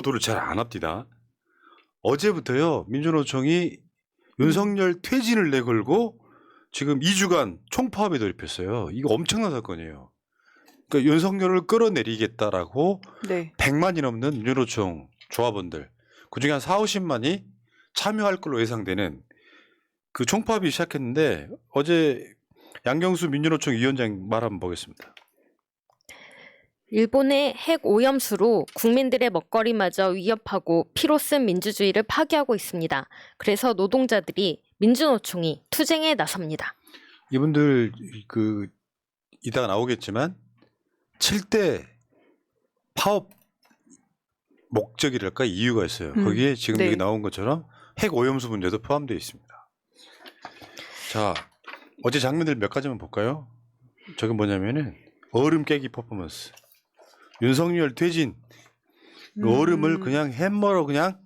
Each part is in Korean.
보도를 잘 안 합니다. 어제부터요 민주노총이 윤석열 퇴진을 내걸고 지금 2주간 총파업에 돌입했어요. 이거 엄청난 사건이에요. 그러니까 윤석열을 끌어내리겠다라고 네. 100만이 넘는 민주노총 조합원들 그중에 한 4, 50만이 참여할 걸로 예상되는 그 총파업이 시작했는데 어제 양경수 민주노총 위원장 말 한번 보겠습니다. 일본의 핵 오염수로 국민들의 먹거리마저 위협하고 피로 쓴 민주주의를 파괴하고 있습니다. 그래서 노동자들이 민주노총이 투쟁에 나섭니다. 이분들 그 이따가 나오겠지만 7대 파업 목적이랄까 이유가 있어요. 거기에 지금 네. 여기 나온 것처럼 핵 오염수 문제도 포함되어 있습니다. 자, 어제 장면들 몇 가지만 볼까요? 저게 뭐냐면은 얼음 깨기 퍼포먼스. 윤석열 퇴진. 얼음을 그냥 햄머로 그냥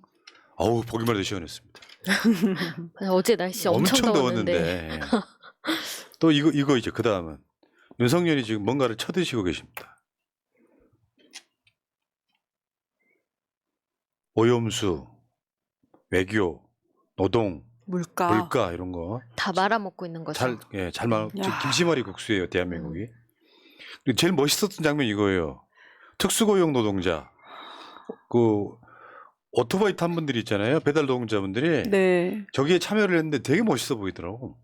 어우 보기만 해도 시원했습니다. 어제 날씨 엄청 더웠는데. 또 이거 이제 그 다음은 윤석열이 지금 뭔가를 쳐드시고 계십니다. 오염수, 외교, 노동, 물가 이런 거 다 말아먹고 있는 거죠. 잘 말. 김치머리 국수예요 대한민국이. 그리고 제일 멋있었던 장면이 이거예요. 특수고용 노동자, 그 오토바이 탄 분들이 있잖아요. 배달 노동자분들이 네. 저기에 참여를 했는데 되게 멋있어 보이더라고.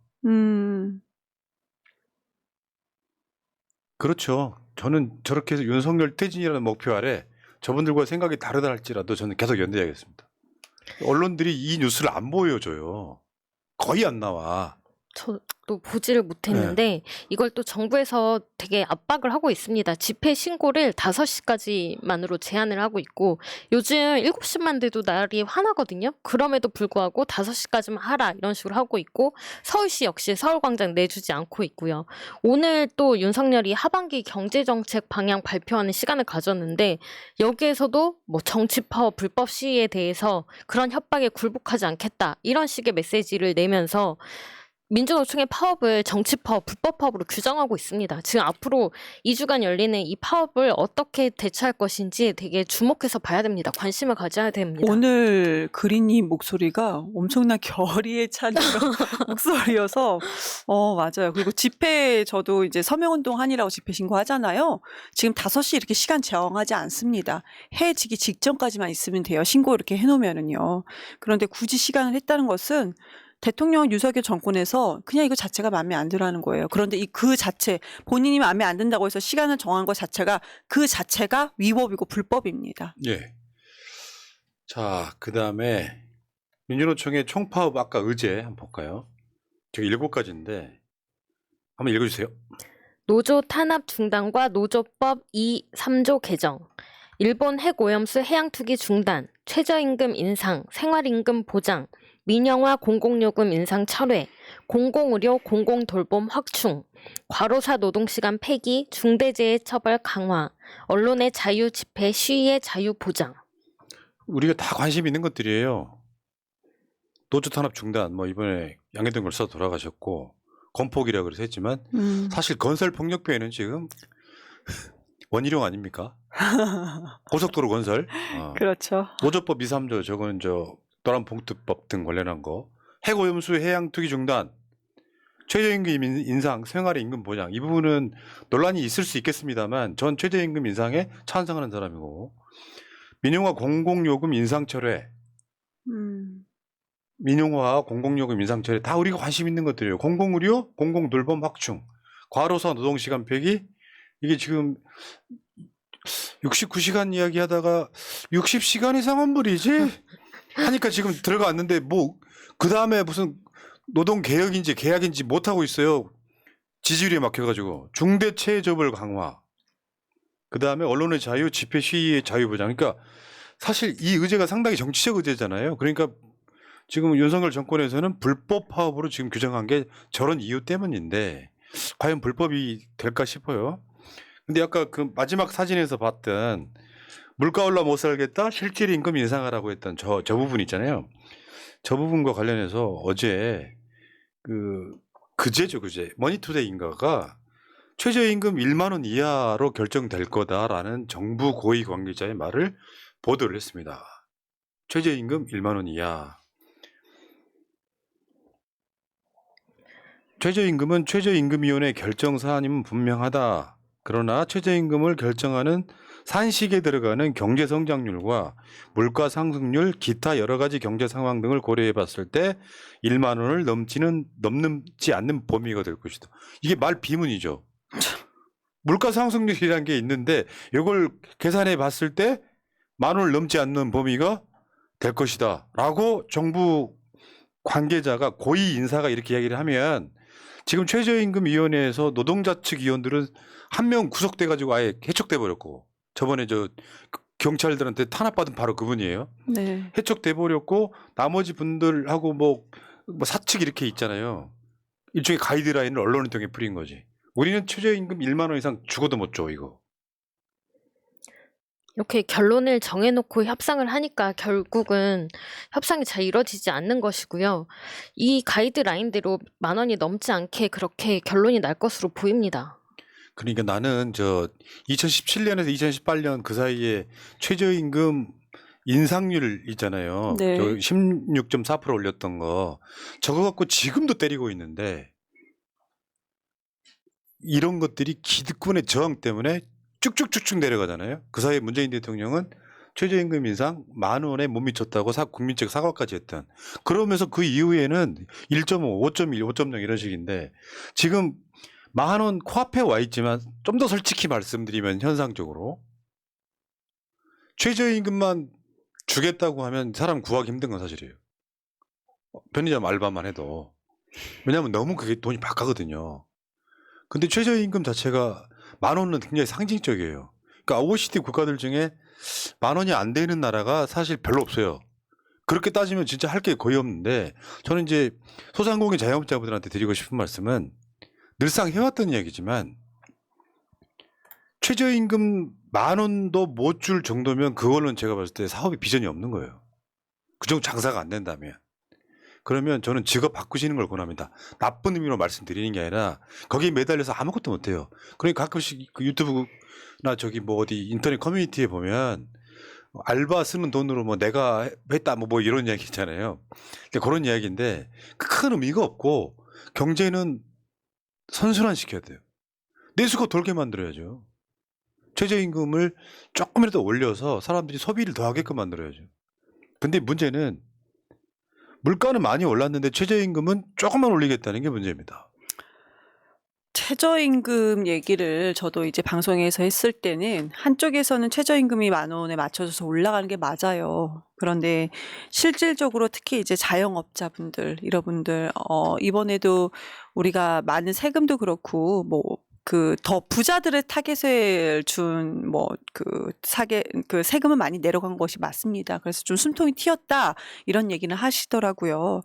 그렇죠. 저는 저렇게 해서 윤석열 퇴진이라는 목표 아래 저분들과 생각이 다르다 할지라도 저는 계속 연대하겠습니다. 언론들이 이 뉴스를 안 보여줘요. 거의 안 나와. 저도 보지를 못했는데 이걸 또 정부에서 되게 압박을 하고 있습니다. 집회 신고를 5시까지만으로 제한을 하고 있고 요즘 7시만 돼도 날이 화나거든요. 그럼에도 불구하고 5시까지만 하라 이런 식으로 하고 있고 서울시 역시 서울광장 내주지 않고 있고요. 오늘 또 윤석열이 하반기 경제정책 방향 발표하는 시간을 가졌는데 여기에서도 뭐 정치 파업 불법 시위에 대해서 그런 협박에 굴복하지 않겠다 이런 식의 메시지를 내면서 민주노총의 파업을 정치 파업, 불법 파업으로 규정하고 있습니다. 지금 앞으로 2주간 열리는 이 파업을 어떻게 대처할 것인지 되게 주목해서 봐야 됩니다. 관심을 가져야 됩니다. 오늘 그린님 목소리가 엄청난 결의에 찬 그런 목소리여서 맞아요. 그리고 집회 저도 이제 서명운동 하니라고 집회 신고하잖아요. 지금 5시 이렇게 시간 정하지 않습니다. 해 지기 직전까지만 있으면 돼요. 신고 이렇게 해놓으면은요. 그런데 굳이 시간을 했다는 것은 대통령 윤석열 정권에서 그냥 이거 자체가 마음에 안 들어하는 거예요. 그런데 그 자체 본인이 마음에 안 든다고 해서 시간을 정한 것 자체가 그 자체가 위법이고 불법입니다. 예. 자, 그 다음에 민주노총의 총파업 아까 의제 한번 볼까요? 저기 7가지인데 한번 읽어주세요. 노조 탄압 중단과 노조법 2, 3조 개정, 일본 핵오염수 해양투기 중단, 최저임금 인상, 생활임금 보장, 민영화 공공요금 인상 철회, 공공의료 공공돌봄 확충, 과로사 노동시간 폐기, 중대재해 처벌 강화, 언론의 자유 집회 시위의 자유 보장. 우리가 다 관심 있는 것들이에요. 노조 탄압 중단, 뭐 이번에 양해동 걸서 돌아가셨고 건폭이라고 그래서 했지만 사실 건설 폭력배는 지금 원희룡 아닙니까? 고속도로 건설. 그렇죠. 노조법 2, 3조 저거는 노란봉투법 등 관련한 거. 핵오염수 해양투기 중단, 최저임금 인상, 생활임금 보장. 이 부분은 논란이 있을 수 있겠습니다만 전 최저임금 인상에 찬성하는 사람이고 민영화 공공요금 인상 철회. 민영화 공공요금 인상 철회 다 우리가 관심 있는 것들이에요. 공공의료 공공돌봄 확충, 과로사 노동시간 폐기. 이게 지금 69시간 이야기하다가 60시간 이상은 무리지 하니까 지금 들어갔는데 뭐 그 다음에 무슨 노동 개혁인지 계약인지 못 하고 있어요. 지지율에 막혀가지고 중대체조벌 강화. 그 다음에 언론의 자유, 집회 시위의 자유 보장. 그러니까 사실 이 의제가 상당히 정치적 의제잖아요. 그러니까 지금 윤석열 정권에서는 불법 파업으로 지금 규정한 게 저런 이유 때문인데 과연 불법이 될까 싶어요. 근데 아까 그 마지막 사진에서 봤던 물가 올라 못 살겠다 실질 임금 인상하라고 했던 저 부분 있잖아요. 저 부분과 관련해서 어제 그제 머니투데이인가가 최저임금 1만 원 이하로 결정될 거다라는 정부 고위 관계자의 말을 보도를 했습니다. 최저임금 1만 원 이하. 최저임금은 최저임금위원회 결정 사안이면 분명하다. 그러나 최저임금을 결정하는 산식에 들어가는 경제 성장률과 물가 상승률, 기타 여러 가지 경제 상황 등을 고려해 봤을 때 1만 원을 넘지 않는 범위가 될 것이다. 이게 말 비문이죠. 물가 상승률이라는 게 있는데 이걸 계산해 봤을 때 1만 원을 넘지 않는 범위가 될 것이다. 라고 정부 관계자가 고위 인사가 이렇게 이야기를 하면 지금 최저임금위원회에서 노동자 측 위원들은 한 명 구속돼 가지고 아예 해촉돼 버렸고 저번에 저 경찰들한테 탄압받은 바로 그분이에요. 네. 해촉돼 버렸고 나머지 분들하고 뭐 사측 이렇게 있잖아요. 일종의 가이드라인을 언론을 통해 풀인 거지. 우리는 최저임금 1만 원 이상 죽어도 못 줘 이거. 이렇게 결론을 정해놓고 협상을 하니까 결국은 협상이 잘 이루어지지 않는 것이고요. 이 가이드라인대로 10,000 원이 넘지 않게 그렇게 결론이 날 것으로 보입니다. 그러니까 나는 저 2017년에서 2018년 그 사이에 최저임금 인상률 있잖아요. 네. 저 16.4% 올렸던 거. 저거 갖고 지금도 때리고 있는데 이런 것들이 기득권의 저항 때문에 쭉쭉쭉쭉 내려가잖아요. 그 사이에 문재인 대통령은 최저임금 인상 10,000원에 못 미쳤다고 국민적 사과까지 했던. 그러면서 그 이후에는 1.5, 5.1, 5.0 이런 식인데 지금 10,000원 코앞에 와 있지만 좀 더 솔직히 말씀드리면 현상적으로 최저임금만 주겠다고 하면 사람 구하기 힘든 건 사실이에요. 편의점 알바만 해도. 왜냐하면 너무 그게 돈이 박하거든요. 근데 최저임금 자체가 10,000원은 굉장히 상징적이에요. 그러니까 OECD 국가들 중에 10,000원이 안 되는 나라가 사실 별로 없어요. 그렇게 따지면 진짜 할 게 거의 없는데 저는 이제 소상공인 자영업자분들한테 드리고 싶은 말씀은 늘상 해왔던 이야기지만 최저임금 10,000원도 못 줄 정도면 그걸로는 제가 봤을 때 사업에 비전이 없는 거예요. 그 정도 장사가 안 된다면. 그러면 저는 직업 바꾸시는 걸 권합니다. 나쁜 의미로 말씀드리는 게 아니라 거기에 매달려서 아무것도 못해요. 그러니까 가끔씩 그 유튜브나 저기 뭐 어디 인터넷 커뮤니티에 보면 알바 쓰는 돈으로 뭐 내가 했다 뭐 이런 이야기 있잖아요. 그런 이야기인데 큰 의미가 없고 경제는 선순환 시켜야 돼요. 내수가 돌게 만들어야죠. 최저임금을 조금이라도 올려서 사람들이 소비를 더 하게끔 만들어야죠. 근데 문제는 물가는 많이 올랐는데 최저임금은 조금만 올리겠다는 게 문제입니다. 최저임금 얘기를 저도 이제 방송에서 했을 때는 한쪽에서는 최저임금이 10,000원에 맞춰져서 올라가는 게 맞아요. 그런데 실질적으로 특히 이제 자영업자분들, 이런 분들, 이번에도 우리가 많은 세금도 그렇고, 뭐, 더 부자들의 타겟을 준, 세금은 많이 내려간 것이 맞습니다. 그래서 좀 숨통이 튀었다, 이런 얘기는 하시더라고요.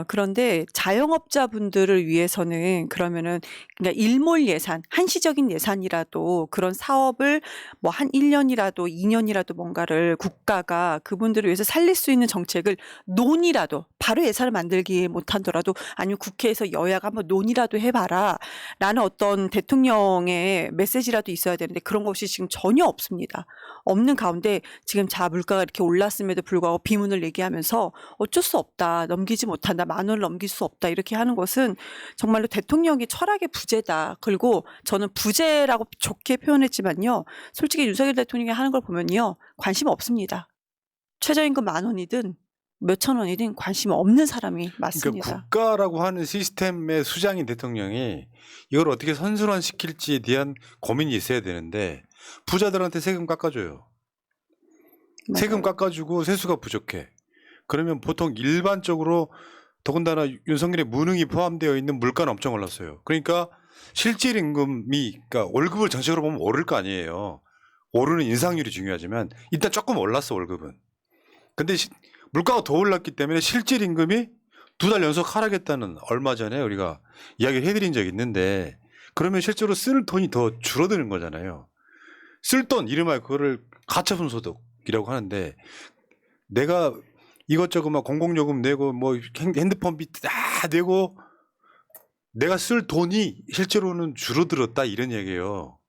그런데 자영업자분들을 위해서는 그러면은 그러니까 일몰 예산, 한시적인 예산이라도 그런 사업을 뭐 한 1년이라도 2년이라도 뭔가를 국가가 그분들을 위해서 살릴 수 있는 정책을 논의라도 바로 예산을 만들기 못하더라도 아니면 국회에서 여야가 한번 논의라도 해봐라 라는 어떤 대통령의 메시지라도 있어야 되는데 그런 것이 지금 전혀 없습니다. 없는 가운데 지금 물가가 이렇게 올랐음에도 불구하고 비문을 얘기하면서 어쩔 수 없다. 넘기지 못한다. 10,000원을 넘길 수 없다. 이렇게 하는 것은 정말로 대통령의 철학의 부재다. 그리고 저는 부재라고 좋게 표현했지만요. 솔직히 윤석열 대통령이 하는 걸 보면요. 관심 없습니다. 최저임금 10,000원이든 몇천 원이든 관심 없는 사람이 맞습니다. 그러니까 국가라고 하는 시스템의 수장인 대통령이 이걸 어떻게 선순환 시킬지에 대한 고민이 있어야 되는데 부자들한테 세금 깎아줘요. 세금 깎아주고 세수가 부족해. 그러면 보통 일반적으로 더군다나 윤석열의 무능이 포함되어 있는 물가는 엄청 올랐어요. 그러니까 실질 임금이 그러니까 월급을 전체적으로 보면 오를 거 아니에요. 오르는 인상률이 중요하지만 일단 조금 올랐어 월급은. 근데 물가가 더 올랐기 때문에 실질 임금이 2달 연속 하락했다는 얼마 전에 우리가 이야기를 해드린 적이 있는데 그러면 실제로 쓸 돈이 더 줄어드는 거잖아요. 쓸 돈 이름하여 그거를 가처분 소득이라고 하는데 내가 이것저것 막 공공요금 내고 뭐 핸드폰비 다 내고 내가 쓸 돈이 실제로는 줄어들었다 이런 얘기예요.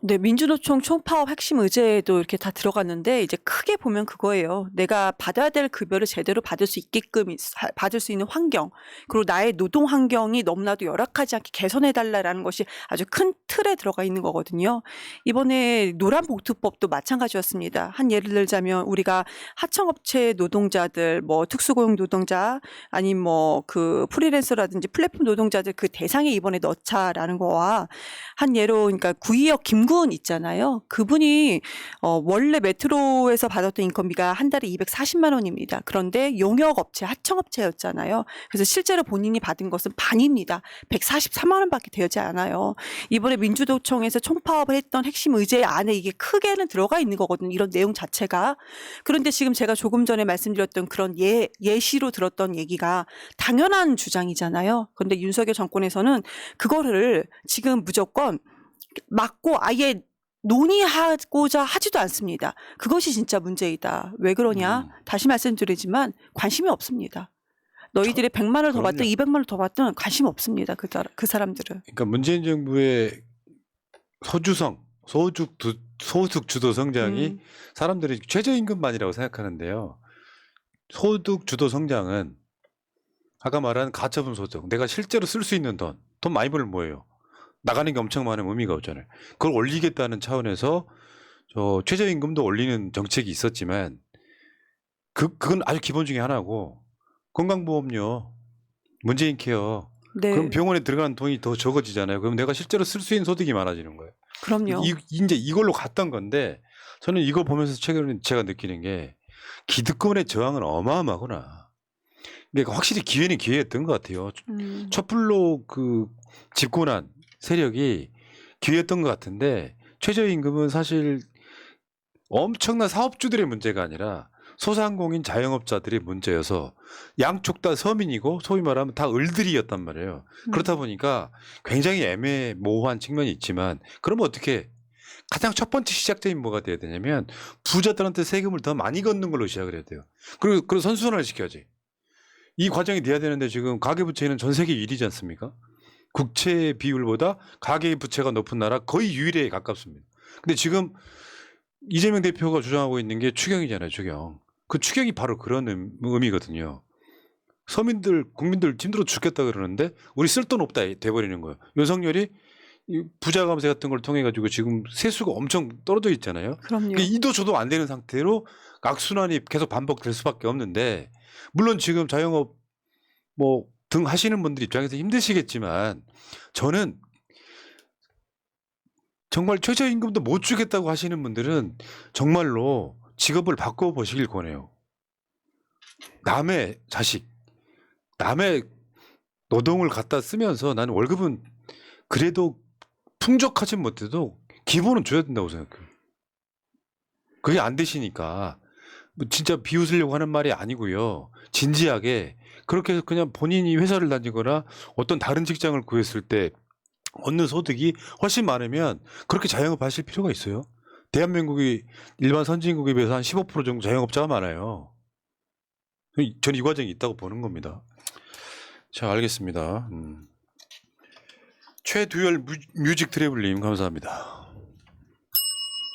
네, 민주노총 총파업 핵심 의제에도 이렇게 다 들어갔는데 이제 크게 보면 그거예요. 내가 받아야 될 급여를 제대로 받을 수 있게끔 받을 수 있는 환경, 그리고 나의 노동 환경이 너무나도 열악하지 않게 개선해달라라는 것이 아주 큰 틀에 들어가 있는 거거든요. 이번에 노란봉투법도 마찬가지였습니다. 한 예를 들자면 우리가 하청업체 노동자들, 뭐 특수고용 노동자, 아니 뭐 그 프리랜서라든지 플랫폼 노동자들 그 대상에 이번에 넣자라는 거와 한 예로 그러니까 구의역 김군 있잖아요. 그분이 원래 메트로에서 받았던 인건비가 한 달에 240만 원입니다. 그런데 용역업체, 하청업체였잖아요. 그래서 실제로 본인이 받은 것은 반입니다. 143만 원밖에 되지 않아요. 이번에 민주노총에서 총파업을 했던 핵심 의제 안에 이게 크게는 들어가 있는 거거든요. 이런 내용 자체가. 그런데 지금 제가 조금 전에 말씀드렸던 그런 예시로 들었던 얘기가 당연한 주장이잖아요. 그런데 윤석열 정권에서는 그거를 지금 무조건 막고 아예 논의하고자 하지도 않습니다. 그것이 진짜 문제이다. 왜 그러냐? 다시 말씀드리지만 관심이 없습니다. 너희들이 100만 원을 더 받든 200만 원을 더 받든 관심 없습니다. 그 사람들은. 그러니까 문재인 정부의 소득 주도 성장이 사람들이 최저임금만이라고 생각하는데요. 소득 주도 성장은 아까 말한 가처분 소득, 내가 실제로 쓸 수 있는 돈 많이 벌면 뭐예요? 나가는 게 엄청 많으면 의미가 없잖아요. 그걸 올리겠다는 차원에서 최저임금도 올리는 정책이 있었지만 그건 아주 기본 중에 하나고 건강보험료, 문재인 케어, 네. 그럼 병원에 들어가는 돈이 더 적어지잖아요. 그럼 내가 실제로 쓸 수 있는 소득이 많아지는 거예요. 그럼요. 이제 이걸로 갔던 건데 저는 이거 보면서 최근에 제가 느끼는 게 기득권의 저항은 어마어마하구나. 그러니까 확실히 기회는 기회였던 것 같아요. 촛불로 그 집권한 세력이 기회였던 것 같은데 최저임금은 사실 엄청난 사업주들의 문제가 아니라 소상공인 자영업자들의 문제여서 양쪽 다 서민이고 소위 말하면 다 을들이었단 말이에요. 그렇다 보니까 굉장히 애매모호한 측면이 있지만 그러면 어떻게 가장 첫 번째 시작점이 뭐가 돼야 되냐면 부자들한테 세금을 더 많이 걷는 걸로 시작을 해야 돼요. 그리고 선순환을 시켜야지. 이 과정이 돼야 되는데 지금 가계부채는 전 세계 1위지 않습니까? 국채 비율보다 가계부채가 높은 나라 거의 유일에 가깝습니다. 근데 지금 이재명 대표가 주장하고 있는 게 추경이잖아요. 추경. 그 추경이 바로 그런 의미거든요. 서민들, 국민들 힘들어 죽겠다 그러는데 우리 쓸 돈 없다 돼버리는 거예요. 윤석열이 부자 감세 같은 걸 통해 가지고 지금 세수가 엄청 떨어져 있잖아요. 그럼요. 이도 저도 안 되는 상태로 악순환이 계속 반복될 수밖에 없는데 물론 지금 자영업 뭐 등 하시는 분들 입장에서 힘드시겠지만 저는 정말 최저임금도 못 주겠다고 하시는 분들은 정말로 직업을 바꿔보시길 권해요. 남의 자식, 남의 노동을 갖다 쓰면서 나는 월급은 그래도 풍족하지 못해도 기본은 줘야 된다고 생각해요. 그게 안 되시니까 뭐 진짜 비웃으려고 하는 말이 아니고요. 진지하게 그렇게 해서 그냥 본인이 회사를 다니거나 어떤 다른 직장을 구했을 때 얻는 소득이 훨씬 많으면 그렇게 자영업 하실 필요가 있어요. 대한민국이 일반 선진국에 비해서 한 15% 정도 자영업자가 많아요. 저는 이 과정이 있다고 보는 겁니다. 자, 알겠습니다. 최두열 뮤직 트래블님 감사합니다.